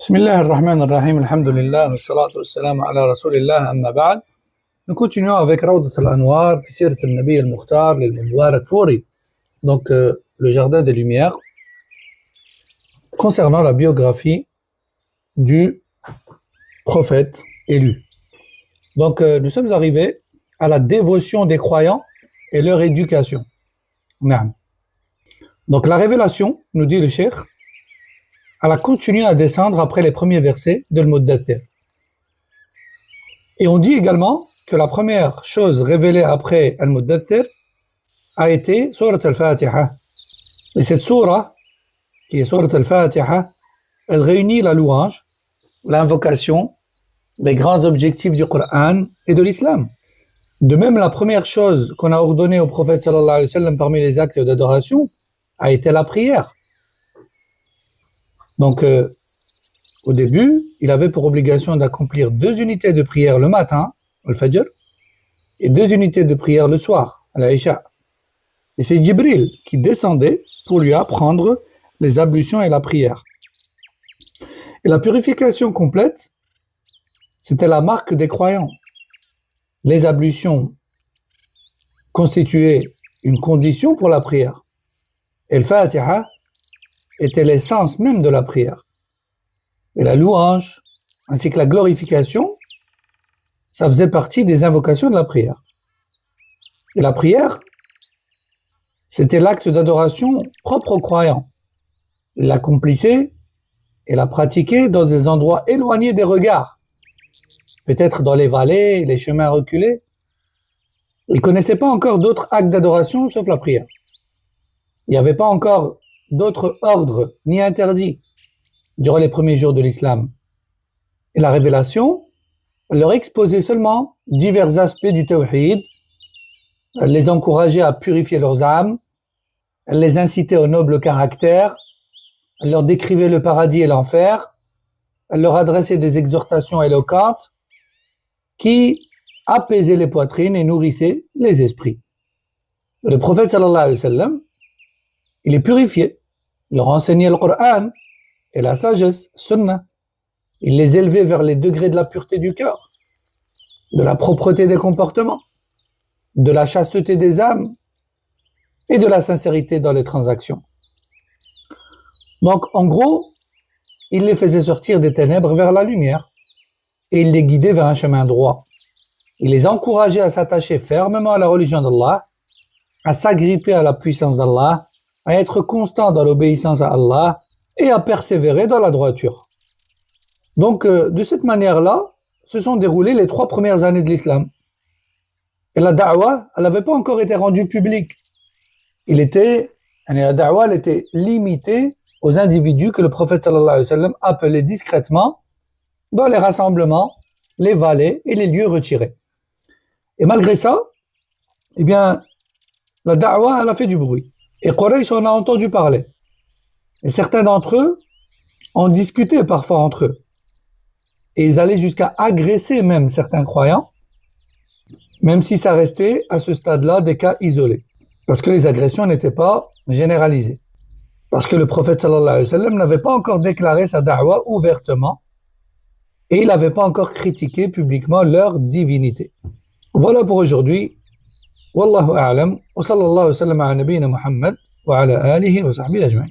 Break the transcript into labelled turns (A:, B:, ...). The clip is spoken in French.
A: بسم الله الرحمن الرحيم الحمد لله والصلاة والسلام على رسول الله أما بعد. Nous continuons avec Rawdat al-Anwar fi Sirat al-Nabi al-Mukhtar lil-Mubarak Furi, donc le jardin des lumières, concernant la biographie du prophète élu. Donc nous sommes arrivés à la dévotion des croyants et leur éducation. Donc la révélation, nous dit le cheikh, elle a continué à descendre après les premiers versets de Al-Muddathir. Et on dit également que la première chose révélée après Al-Muddathir a été Surat Al-Fatiha. Et cette sourate, qui est Surat Al-Fatiha, elle réunit la louange, l'invocation, les grands objectifs du Coran et de l'islam. De même, la première chose qu'on a ordonnée au prophète sallallahu alayhi wa sallam parmi les actes d'adoration a été la prière. Donc, au début, il avait pour obligation d'accomplir 2 unités de prière le matin, al-Fajr, et 2 unités de prière le soir, al-Isha. Et c'est Jibril qui descendait pour lui apprendre les ablutions et la prière. Et la purification complète, c'était la marque des croyants. Les ablutions constituaient une condition pour la prière. Et le Fatiha était l'essence même de la prière. Et la louange, ainsi que la glorification, ça faisait partie des invocations de la prière. Et la prière, c'était l'acte d'adoration propre aux croyants. Ils l'accomplissaient et la pratiquaient dans des endroits éloignés des regards, peut-être dans les vallées, les chemins reculés. Ils ne connaissaient pas encore d'autres actes d'adoration sauf la prière. Il n'y avait pas encore d'autres ordres ni interdits durant les premiers jours de l'islam. Et la révélation leur exposait seulement divers aspects du tawhid, les encourageait à purifier leurs âmes, les incitait au noble caractère, leur décrivait le paradis et l'enfer, leur adressait des exhortations éloquentes qui apaisaient les poitrines et nourrissaient les esprits. Le prophète sallallahu alayhi wa sallam, il les purifiait, il leur enseignait le Coran et la sagesse, sunnah. Il les élevait vers les degrés de la pureté du cœur, de la propreté des comportements, de la chasteté des âmes et de la sincérité dans les transactions. Donc, en gros, il les faisait sortir des ténèbres vers la lumière et il les guidait vers un chemin droit. Il les encourageait à s'attacher fermement à la religion d'Allah, à s'agripper à la puissance d'Allah, à être constant dans l'obéissance à Allah et à persévérer dans la droiture. Donc, de cette manière-là, se sont déroulées les 3 premières années de l'islam. Et la da'wah, elle n'avait pas encore été rendue publique. La da'wah, elle était limitée aux individus que le prophète sallallahu alayhi wa sallam appelait discrètement dans les rassemblements, les vallées et les lieux retirés. Et malgré ça, eh bien, la da'wah, elle a fait du bruit. Et Quraysh en a entendu parler. Et certains d'entre eux ont discuté parfois entre eux. Et ils allaient jusqu'à agresser même certains croyants, même si ça restait à ce stade-là des cas isolés. Parce que les agressions n'étaient pas généralisées. Parce que le prophète sallallahu alayhi wa sallam n'avait pas encore déclaré sa da'wah ouvertement et il n'avait pas encore critiqué publiquement leur divinité. Voilà pour aujourd'hui. Wallahu a'lam. Wa sallallahu wa sallam ala nabiyyina Muhammad wa ala alihi wa sahbihi ajma'in.